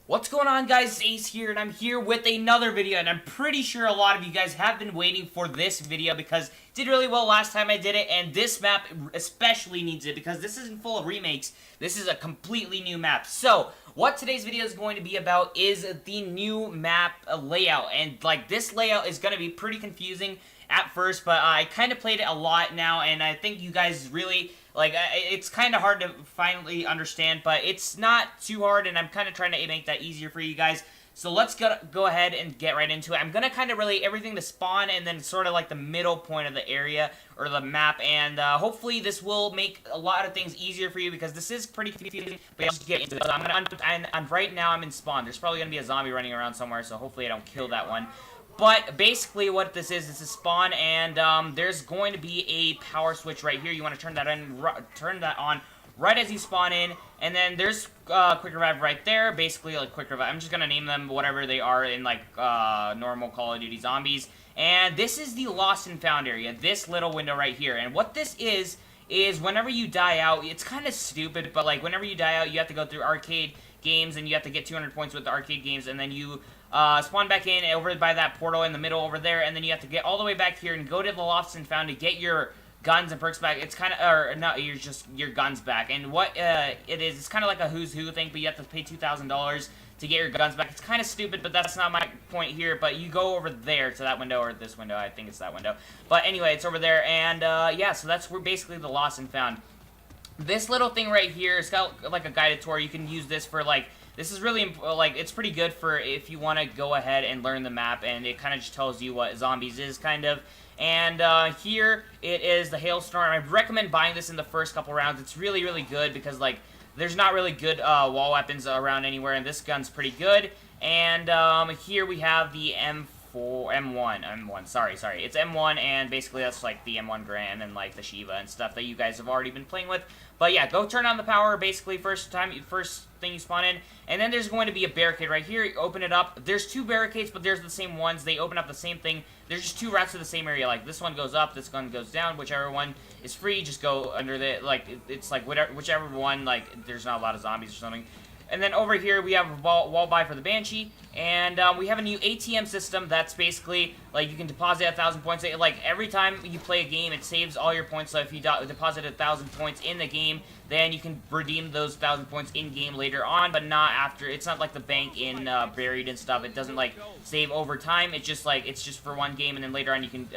What's going on, guys? It's Ace here, and I'm here with another video, and I'm pretty sure a lot of you guys have been waiting for this video because it did really well last time I did it, and this map especially needs it because this isn't full of remakes. This is a completely new map. So, what today's video is going to be about is the new map layout, and like this layout is going to be pretty confusing at first, but I kind of played it a lot now, and I think you guys really, like, it's kind of hard to finally understand, but it's not too hard, and I'm kind of trying to make that easier for you guys. So let's go ahead and get right into it. I'm going to kind of relate everything to spawn, and then sort of like the middle point of the area, or the map, and hopefully this will make a lot of things easier for you, because this is pretty confusing, but let's get into it. So I'm right now I'm in spawn. There's probably going to be a zombie running around somewhere, so hopefully I don't kill that one. But basically what this is a spawn, and there's going to be a power switch right here. You want to turn that on right as you spawn in, and then there's quick revive right there. Basically like quick revive. I'm just gonna name them whatever they are in like normal Call of Duty zombies. And this is the lost and found area. This little window right here. And what this is whenever you die out, it's kind of stupid, but like whenever you die out, you have to go through arcade games, and you have to get 200 points with the arcade games, and then you spawn back in over by that portal in the middle over there, and then you have to get all the way back here and go to the lost and found to get your guns and perks back. It's kind of, or no, you're just your guns back. And what it is, it's kind of like a who's who thing, but you have to pay $2,000 to get your guns back. It's kind of stupid, but that's not my point here. But you go over there to that window, or this window. I think it's that window. But anyway, it's over there, and yeah, so that's where basically the lost and found. This little thing right here, it's got like a guided tour. You can use this for like, this is really, like, it's pretty good for if you want to go ahead and learn the map, and it kind of just tells you what zombies is, kind of. And here it is the hailstorm. I recommend buying this in the first couple rounds. It's really, really good because, like, there's not really good wall weapons around anywhere, and this gun's pretty good. And here we have the M1, sorry, it's M1, and basically that's like the M1 Grand and like the Shiva and stuff that you guys have already been playing with. But yeah, go turn on the power basically first thing you spawn in, and then there's going to be a barricade right here. You open it up. There's two barricades, but there's the same ones. They open up the same thing. There's just two routes to the same area. Like this one goes up, this one goes down. Whichever one is free, just go under the, like, it's like whichever one, like there's not a lot of zombies or something. And then over here, we have a wall buy for the Banshee, and we have a new ATM system that's basically, like, you can deposit 1,000 points. Like, every time you play a game, it saves all your points, so if you deposit 1,000 points in the game, then you can redeem those 1,000 points in-game later on, but not after. It's not like the bank in Buried and stuff. It doesn't, like, save over time. It's just, like, it's just for one game, and then later on you can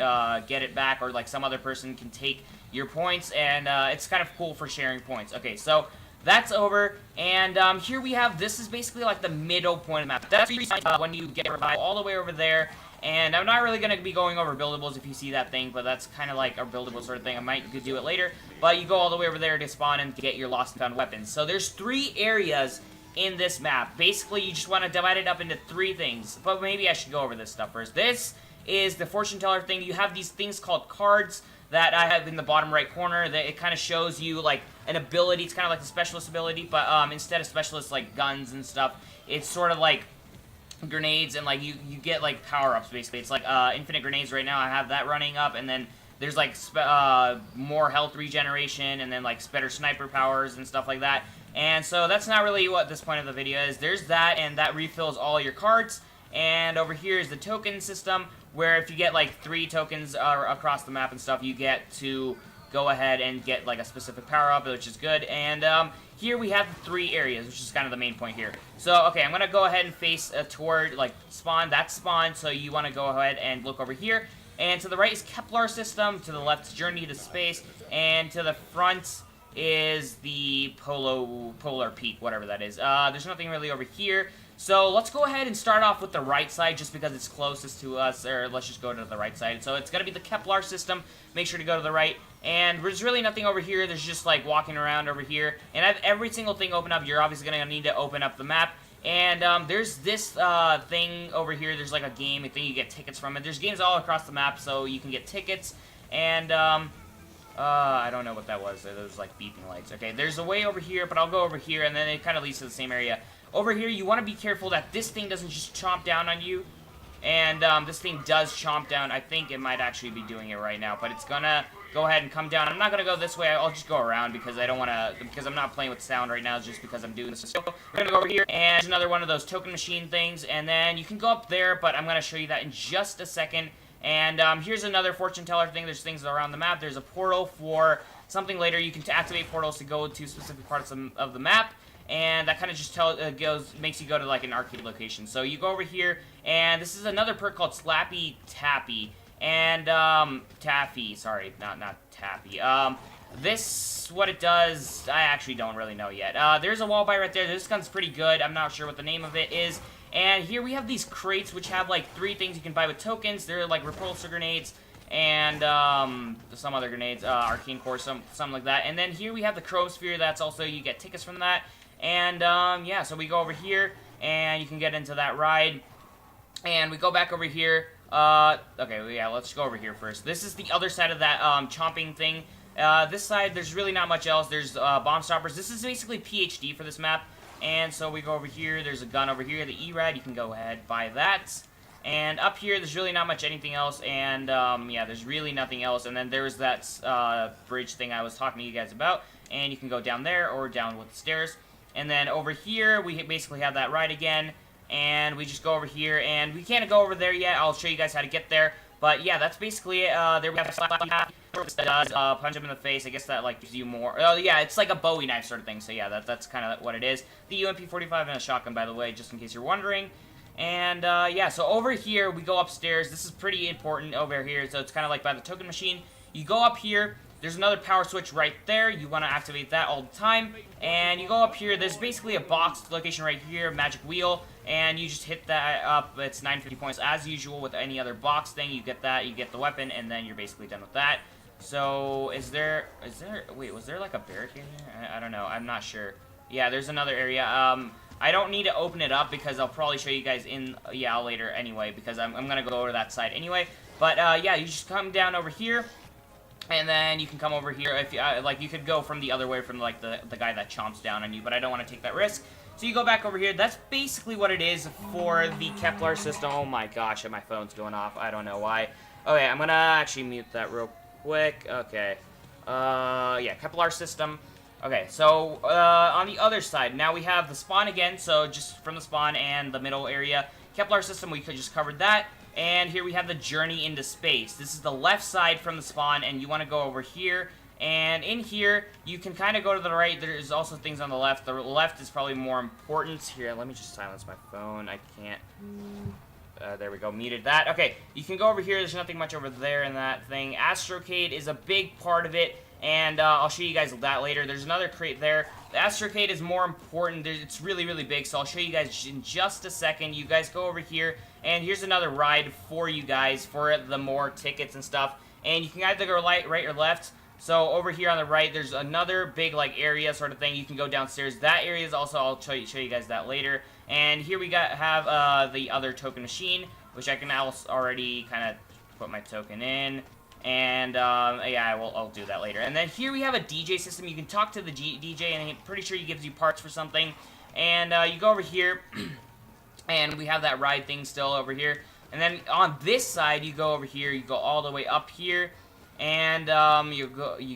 get it back, or, like, some other person can take your points, and it's kind of cool for sharing points. Okay, so that's over, and here we have, this is basically like the middle point of the map. That's when you get revived all the way over there, and I'm not really going to be going over buildables if you see that thing, but that's kind of like a buildable sort of thing. I might do it later, but you go all the way over there to spawn and get your lost and found weapons. So there's 3 areas in this map. Basically, you just want to divide it up into 3 things, but maybe I should go over this stuff first. This is the fortune teller thing. You have these things called cards that I have in the bottom right corner, that it kind of shows you like an ability. It's kind of like the specialist ability, but instead of specialists like guns and stuff, it's sort of like grenades, and like you get like power-ups basically. It's like infinite grenades right now. I have that running up, and then there's like more health regeneration, and then like better sniper powers and stuff like that. And so that's not really what this point of the video is. There's that, and that refills all your cards. And over here is the token system, where if you get like 3 tokens across the map and stuff, you get to go ahead and get like a specific power up, which is good. And here we have the 3 areas, which is kind of the main point here. So okay, I'm gonna go ahead and face toward like spawn. That's spawn. So you want to go ahead and look over here. And to the right is Kepler system. To the left is Journey to Space, and to the front is the Polar Peak, whatever that is. There's nothing really over here. So let's go ahead and start off with the right side, just because it's closest to us, or let's just go to the right side. So it's going to be the Kepler system. Make sure to go to the right. And there's really nothing over here. There's just like walking around over here. And I have every single thing open up. You're obviously going to need to open up the map. And there's this thing over here. There's like a game. I think you get tickets from it. There's games all across the map, so you can get tickets. And I don't know what that was. Those like beeping lights. Okay, there's a way over here, but I'll go over here, and then it kind of leads to the same area. Over here, you want to be careful that this thing doesn't just chomp down on you. And this thing does chomp down. I think it might actually be doing it right now, but it's gonna go ahead and come down. I'm not going to go this way. I'll just go around because I don't want to, because I'm not playing with sound right now, just because I'm doing this. So we're going to go over here, and there's another one of those token machine things, and then you can go up there, but I'm going to show you that in just a second. And here's another fortune teller thing. There's things around the map. There's a portal for something later. You can activate portals to go to specific parts of the map. And that kind of just makes you go to like an arcade location. So you go over here, and this is another perk called Slappy Tappy. And, Taffy, sorry, not Tappy. This, what it does, I actually don't really know yet. There's a wall buy right there. This gun's pretty good. I'm not sure what the name of it is. And here we have these crates, which have, like, 3 things you can buy with tokens. They're, like, repulsor grenades and, some other grenades, arcane core, something like that. And then here we have the chrome sphere. That's also, you get tickets from that. And, yeah, so we go over here, and you can get into that ride. And we go back over here. Okay, yeah, let's go over here first. This is the other side of that, chomping thing. This side, there's really not much else. There's, bomb stoppers. This is basically PhD for this map. And so we go over here. There's a gun over here, the E-Rad. You can go ahead, buy that. And up here, there's really not much anything else. And, yeah, there's really nothing else. And then there's that, bridge thing I was talking to you guys about. And you can go down there or down with the stairs. And then over here, we basically have that ride again. And we just go over here, and we can't go over there yet. I'll show you guys how to get there. But yeah, that's basically it. There we have that does punch him in the face. I guess that like gives you more. Oh yeah, it's like a Bowie knife sort of thing. So yeah, that's kind of what it is. The UMP-45 and a shotgun, by the way, just in case you're wondering. And yeah, so over here we go upstairs. This is pretty important over here. So it's kind of like by the token machine. You go up here. There's another power switch right there. You want to activate that all the time. And you go up here. There's basically a box location right here, magic wheel. And you just hit that up. It's 950 points as usual with any other box thing. You get that, you get the weapon, and then you're basically done with that. So, wait, was there like a barricade here? I don't know. I'm not sure. Yeah, there's another area. I don't need to open it up because I'll probably show you guys later anyway, because I'm going to go over that side anyway. But, yeah, you just come down over here. And then you can come over here, if you, like, you could go from the other way from, like, the guy that chomps down on you, but I don't want to take that risk. So you go back over here. That's basically what it is for the Kepler system. Oh my gosh, my phone's going off. I don't know why. Okay, I'm going to actually mute that real quick. Okay. Yeah, Kepler system. Okay, so, on the other side, now we have the spawn again, so just from the spawn and the middle area. Kepler system, we could just covered that. And here we have the journey into space. This is the left side from the spawn, and you want to go over here. And in here, you can kind of go to the right. There's also things on the left. The left is probably more important. Here, let me just silence my phone. I can't. There we go. Muted that. Okay, you can go over here. There's nothing much over there in that thing. Astrocade is a big part of it, and I'll show you guys that later. There's another crate there. The Astrocade is more important. It's really, really big, so I'll show you guys in just a second. You guys go over here, and here's another ride for you guys for the more tickets and stuff. And you can either go right or left. So over here on the right, there's another big like area sort of thing. You can go downstairs. That area is also, I'll show you guys that later. And here we have the other token machine, which I can now already kind of put my token in. And yeah, I'll do that later. And then here we have a DJ system. You can talk to the DJ, and I'm pretty sure he gives you parts for something. And you go over here, and we have that ride thing still over here. And then on this side, you go over here. You go all the way up here. And you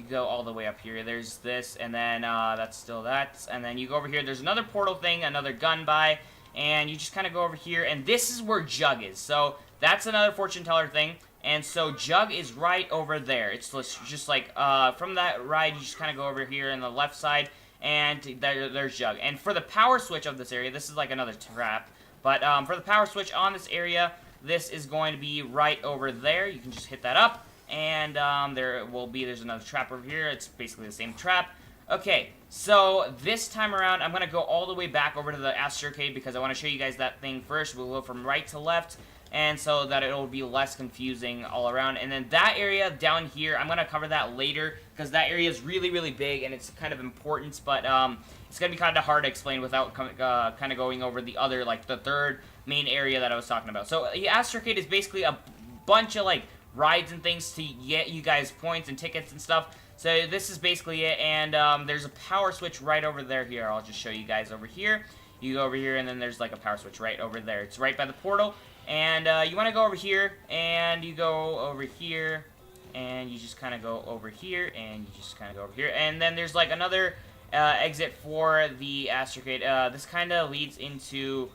go all the way up here. There's this, and then that's still that. And then you go over here. There's another portal thing, another gun buy, and you just kind of go over here. And this is where Jug is. So that's another fortune teller thing. And so Jug is right over there. It's just like from that ride, you just kind of go over here on the left side, and there's Jug. And for the power switch of this area, this is like another trap. But for the power switch on this area, this is going to be right over there. You can just hit that up. And there's another trap over here. It's basically the same trap. Okay, so this time around, I'm going to go all the way back over to the Astrocade because I want to show you guys that thing first. We'll go from right to left, and so that it'll be less confusing all around. And then that area down here, I'm going to cover that later because that area is really, really big, and it's kind of important, but it's going to be kind of hard to explain without kind of going over the other, like, the third main area that I was talking about. So the Astrocade is basically a bunch of, like, rides and things to get you guys points and tickets and stuff. So this is basically it, and there's a power switch right over there. Here, I'll just show you guys over here. You go over here, and then there's like a power switch right over there. It's right by the portal, and you want to go over here, and you go over here, and you just kind of go over here, and you just kind of go over here, and then there's like another exit for the astrocade. This kind of leads into,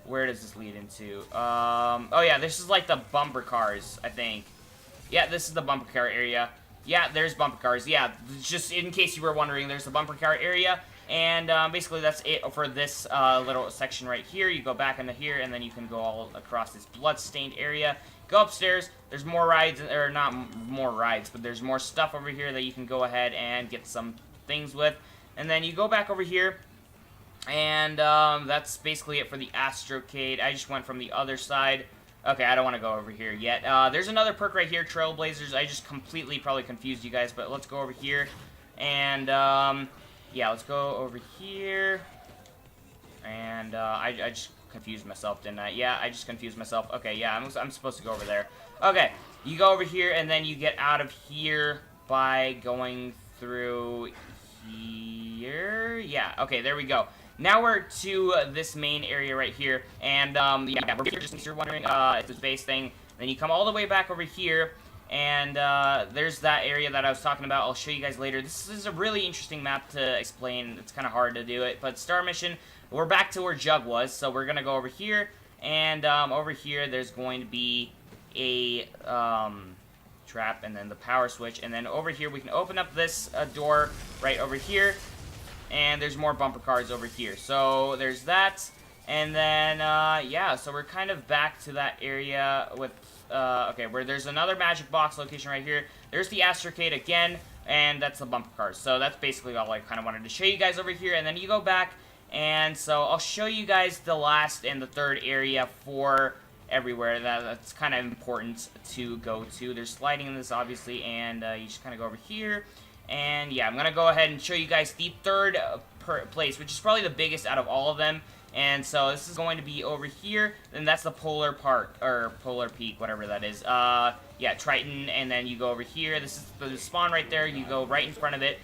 where does this lead into? Oh yeah, this is like the bumper cars, I think. Yeah, this is the bumper car area. Yeah, there's bumper cars. Yeah, just in case you were wondering, there's the bumper car area. And basically that's it for this little section right here. You go back into here, and then you can go all across this blood-stained area. Go upstairs. There's more rides, or not more rides, but there's more stuff over here that you can go ahead and get some things with. And then you go back over here, and that's basically it for the astrocade. I just went from the other side. Okay, I don't want to go over here yet. There's another perk right here, Trailblazers. I just completely probably confused you guys, but let's go over here. And, yeah, let's go over here. And, I just confused myself, didn't I? Yeah, I just confused myself. Okay, yeah, I'm supposed to go over there. Okay, you go over here, and then you get out of here by going through here. Yeah, okay, there we go. Now we're to this main area right here, and, yeah, we're here, just in case you're wondering, it's this base thing. Then you come all the way back over here, and, there's that area that I was talking about. I'll show you guys later. This is a really interesting map to explain. It's kind of hard to do it, but Star Mission, we're back to where Jug was, so we're gonna go over here, and, over here, there's going to be a, trap, and then the power switch, and then over here, we can open up this, door right over here, and there's more bumper cars over here. So there's that, and then yeah, so we're kind of back to that area with okay, where there's another magic box location right here. There's the astrocade again, and that's the bumper cars. So that's basically all I kind of wanted to show you guys over here. And then you go back, and so I'll show you guys the last and the third area for everywhere. That's kind of important to go to. There's sliding in this, obviously, and you just kind of go over here. And yeah, I'm going to go ahead and show you guys the third place, which is probably the biggest out of all of them. And so this is going to be over here, and that's the Polar Park, or Polar Peak, whatever that is. Yeah, Triton, and then you go over here. This is the spawn right there. You go right in front of it.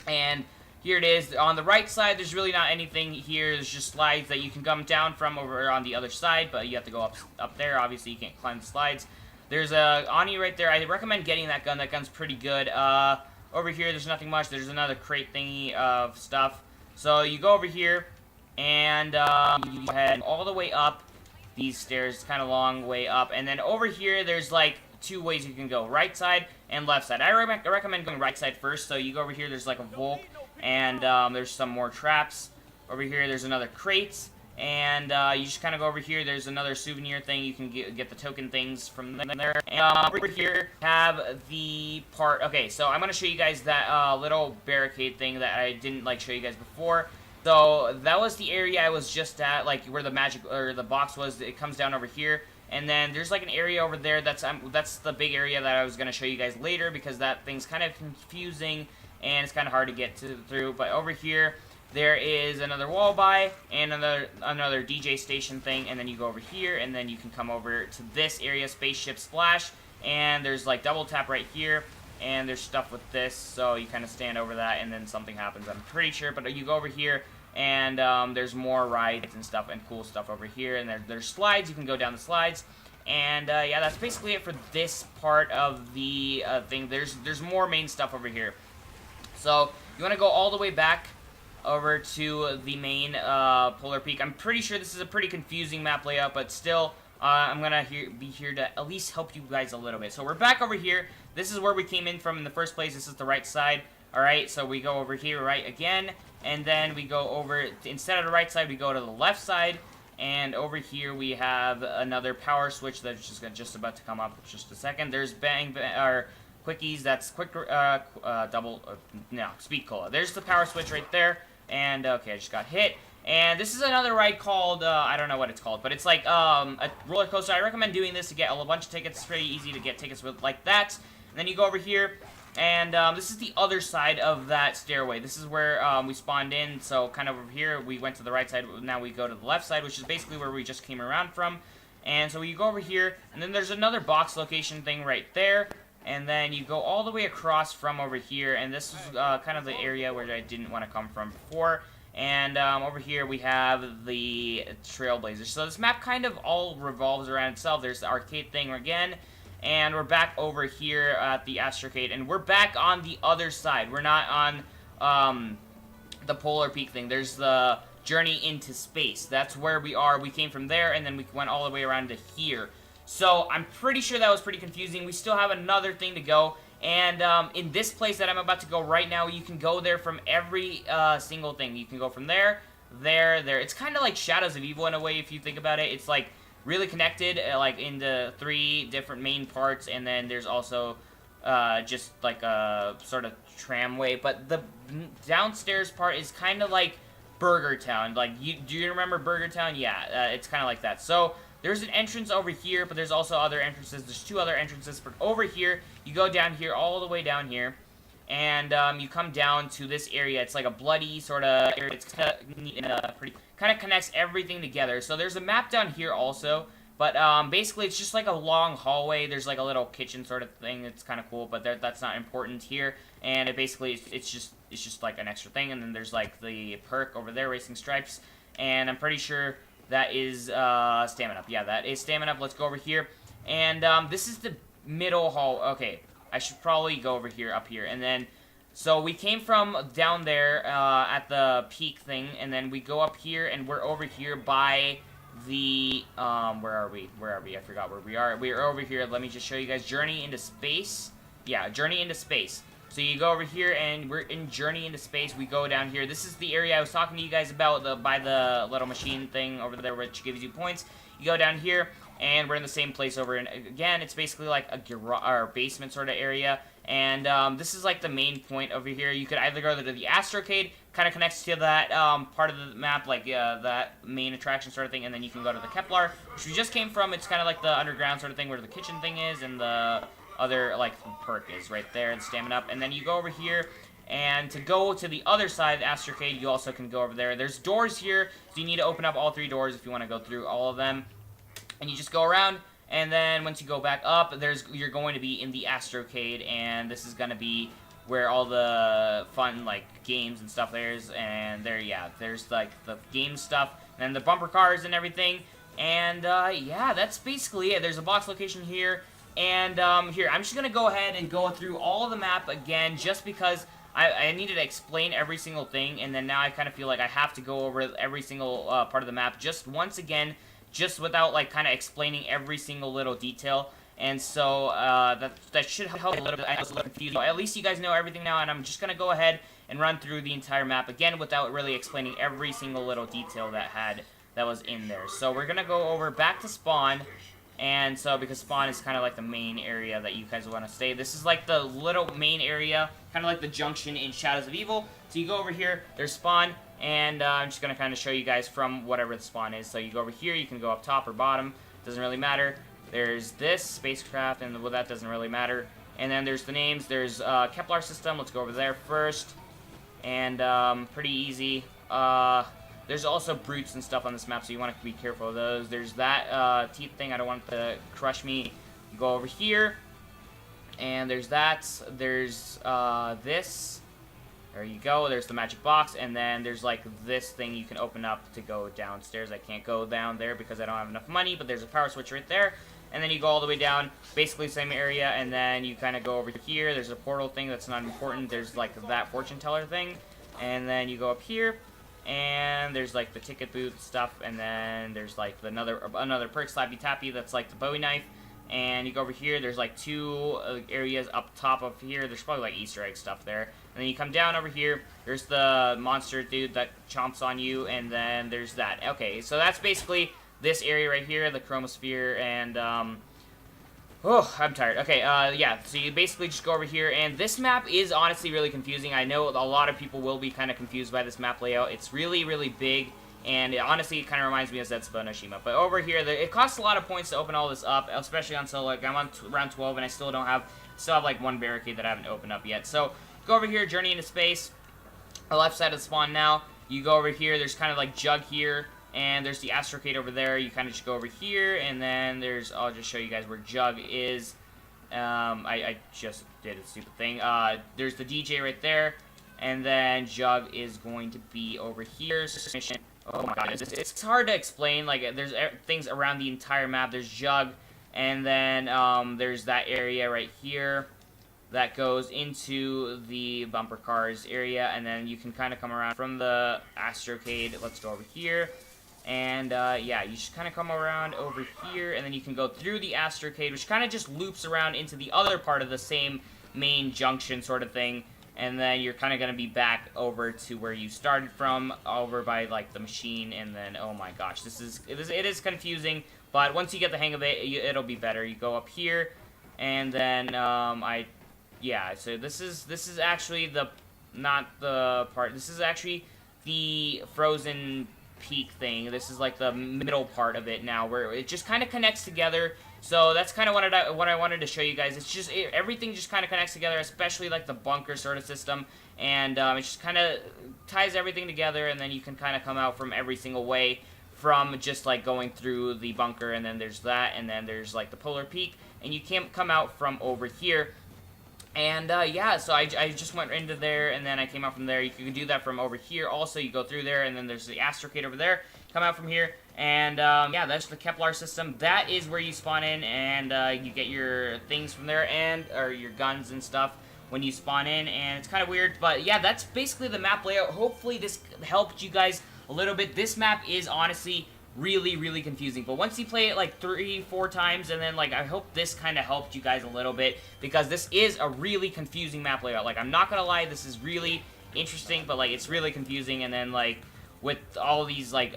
And here it is. On the right side, there's really not anything here. There's just slides that you can come down from over on the other side, but you have to go up there. Obviously, you can't climb the slides. There's a Ani right there. I recommend getting that gun. That gun's pretty good. Over here, there's nothing much. There's another crate thingy of stuff. So you go over here, and you head all the way up these stairs, kind of long way up. And then over here, there's like two ways you can go, right side and left side. I recommend going right side first. So you go over here, there's like a Volk, and there's some more traps. Over here, there's another crate. And you just kind of go over here. There's another souvenir thing. You can get the token things from there. And over here, have the part. Okay, so I'm going to show you guys that little barricade thing that I didn't show you guys before. So that was the area I was just at, like where the magic or the box was. It comes down over here. And then there's like an area over there that's the big area that I was going to show you guys later, because that thing's kind of confusing and it's kind of hard to get through. But over here, there is another wall by and another DJ station thing, and then you go over here, and then you can come over to this area, Spaceship Splash, and there's like double tap right here, and there's stuff with this, so you kind of stand over that, and then something happens, I'm pretty sure. But you go over here, and there's more rides and stuff and cool stuff over here, and there's slides. You can go down the slides, and yeah, that's basically it for this part of the thing. There's more main stuff over here, so you want to go all the way back over to the main Polar Peak. I'm pretty sure this is a pretty confusing map layout, but still, I'm gonna be here to at least help you guys a little bit. So we're back over here. This is where we came in from in the first place. This is the right side. Alright, so we go over here right again, and then we go over, instead of the right side, we go to the left side, and over here we have another power switch that's just about to come up in just a second. There's Quickies, that's Speed Cola. There's the power switch right there, and okay, I just got hit. And this is another ride called, I don't know what it's called, but it's like a roller coaster. I recommend doing this to get a bunch of tickets. It's pretty easy to get tickets with like that. And then you go over here, and this is the other side of that stairway. This is where we spawned in, so kind of over here, we went to the right side, now we go to the left side, which is basically where we just came around from. And so you go over here, and then there's another box location thing right there. And then you go all the way across from over here, and this is kind of the area where I didn't want to come from before. And over here we have the Trailblazers. So this map kind of all revolves around itself. There's the arcade thing again, And we're back over here at the Astrocade, and we're back on the other side. We're not on the Polar Peak thing. There's the Journey into Space. That's where we are. We came from there, and then we went all the way around to here. So I'm pretty sure that was pretty confusing. We still have another thing to go. And in this place that I'm about to go right now, you can go there from every single thing. You can go from there, there. It's kind of like Shadows of Evil in a way, if you think about it. It's like really connected, like into 3 different main parts, and then there's also just like a sort of tramway. But the downstairs part is kind of like Burger Town. Like, do you remember Burger Town? Yeah, it's kind of like that. So there's an entrance over here, but there's also other entrances. There's 2 other entrances. But over here, you go down here, all the way down here, and you come down to this area. It's like a bloody sort of area. It's kind of neat and pretty. Kind of connects everything together. So there's a map down here also, but basically it's just like a long hallway. There's like a little kitchen sort of thing. It's kind of cool, but that's not important here. And it basically it's just like an extra thing. And then there's like the perk over there, Racing Stripes, and I'm pretty sure that is Stamina Up. Yeah, that is Stamina Up. Let's go over here. And this is the middle hall. Okay, I should probably go over here, up here. And then, so we came from down there at the peak thing. And then we go up here, and we're over here by the, where are we? I forgot where we are. We are over here. Let me just show you guys. Journey into Space. Yeah, Journey into Space. So you go over here, and we're in Journey into Space. We go down here. This is the area I was talking to you guys about, by the little machine thing over there, which gives you points. You go down here, and we're in the same place over, and again, it's basically like a garage or basement sort of area. And this is like the main point over here. You could either go to the Astrocade, kind of connects to that part of the map, like that main attraction sort of thing, and then you can go to the Kepler, which we just came from. It's kind of like the underground sort of thing where the kitchen thing is, and the other like perk is right there, and Stamina Up. And then you go over here, and to go to the other side of the Astrocade, you also can go over there. There's doors here, so you need to open up all 3 doors if you want to go through all of them. And you just go around, and then once you go back up, you're going to be in the Astrocade, and this is going to be where all the fun, like, games and stuff there's, and there's, like, the game stuff, and then the bumper cars and everything, and, yeah, that's basically it. There's a box location here, and, here, I'm just gonna go ahead and go through all of the map again, just because I needed to explain every single thing, and then now I kind of feel like I have to go over every single part of the map just once again, just without, like, kind of explaining every single little detail. And so, that should help a little bit. I know it's a little confusing. At least you guys know everything now, and I'm just going to go ahead and run through the entire map again without really explaining every single little detail that was in there. So we're going to go over back to Spawn, and so, because Spawn is kind of like the main area that you guys want to stay. This is like the little main area, kind of like the junction in Shadows of Evil. So you go over here, there's Spawn, and I'm just going to kind of show you guys from whatever the spawn is. So you go over here, you can go up top or bottom, doesn't really matter. There's this, spacecraft, and well, that doesn't really matter. And then there's the names, there's Kepler system, let's go over there first. And pretty easy. There's also brutes and stuff on this map, so you want to be careful of those. There's that teeth thing, I don't want it to crush me. You go over here, and there's that. There's this. There you go, there's the magic box, and then there's like this thing you can open up to go downstairs. I can't go down there because I don't have enough money, but there's a power switch right there. And then you go all the way down, basically same area, and then you kind of go over here. There's a portal thing that's not important. There's like that fortune teller thing. And then you go up here, and there's like the ticket booth stuff, and then there's like another perk, Slappy Tappy, that's like the Bowie knife. And you go over here, there's like 2 areas up top of here. There's probably like Easter egg stuff there. And then you come down over here, there's the monster dude that chomps on you, and then there's that. Okay, so that's basically this area right here, the chromosphere, and, oh, I'm tired. Okay, yeah, so you basically just go over here, and this map is honestly really confusing. I know a lot of people will be kind of confused by this map layout. It's really, really big. And honestly, it kind of reminds me of Zetsubo no Shima. But over here, it costs a lot of points to open all this up, especially until, like, I'm on round 12, and I still have, like, 1 barricade that I haven't opened up yet. So, go over here, Journey into Space, the left side of the spawn now. You go over here, there's kind of, like, Jug here, and there's the Astrocade over there. You kind of just go over here, and then there's, I'll just show you guys where Jug is. I just did a stupid thing. There's the DJ right there, and then Jug is going to be over here. Oh my god, it's hard to explain. Like, there's things around the entire map. There's Jug, and then there's that area right here that goes into the bumper cars area, and then you can kind of come around from the Astrocade. Let's go over here. And, yeah, you just kind of come around over here, and then you can go through the Astrocade, which kind of just loops around into the other part of the same main junction sort of thing. And then you're kind of going to be back over to where you started from, over by, like, the machine. And then, oh my gosh, it is confusing. But once you get the hang of it, it'll be better. You go up here, and then, yeah, so this is actually not the part, this is actually the frozen peak thing. This is like the middle part of it now, where it just kind of connects together. So that's kind of what I wanted to show you guys. It's just everything just kind of connects together, especially like the bunker sort of system, and it just kind of ties everything together, and then you can kind of come out from every single way from just like going through the bunker, and then there's that, and then there's like the polar peak, and you can't come out from over here. And, yeah, so I just went into there, and then I came out from there. You can do that from over here. Also, you go through there, and then there's the Astrocade over there. Come out from here, and, yeah, that's the Kepler system. That is where you spawn in, and, you get your things from there, or your guns and stuff when you spawn in, and it's kind of weird. But, yeah, that's basically the map layout. Hopefully this helped you guys a little bit. This map is, honestly, really confusing, but once you play it like 3-4 times, and then like I hope this kind of helped you guys a little bit, because this is a really confusing map layout. Like, I'm not gonna lie, this is really interesting, but like it's really confusing. And then like with all these like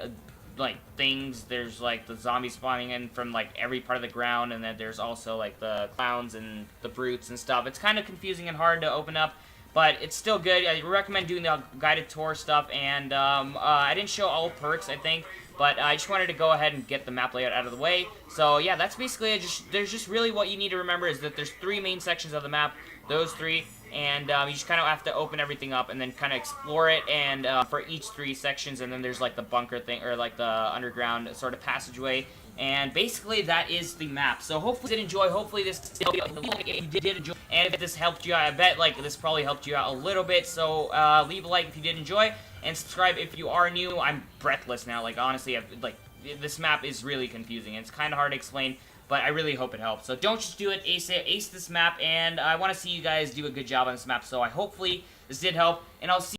things, there's like the zombies spawning in from like every part of the ground, and then there's also like the clowns and the brutes and stuff. It's kind of confusing and hard to open up, but it's still good. I recommend doing the guided tour stuff, and I didn't show all perks, I think, but I just wanted to go ahead and get the map layout out of the way. So yeah, that's basically it. There's just really what you need to remember is that there's 3 main sections of the map, those 3, and you just kind of have to open everything up and then kind of explore it, and for each 3 sections, and then there's like the bunker thing, or like the underground sort of passageway. And basically, that is the map. So hopefully you did enjoy. Hopefully this if you did enjoy, and if this helped you out, I bet like this probably helped you out a little bit. So leave a like if you did enjoy, and subscribe if you are new. I'm breathless now. Like, honestly, this map is really confusing. It's kind of hard to explain, but I really hope it helps. So don't just do it. Ace this map, and I want to see you guys do a good job on this map. So hopefully this did help, and I'll see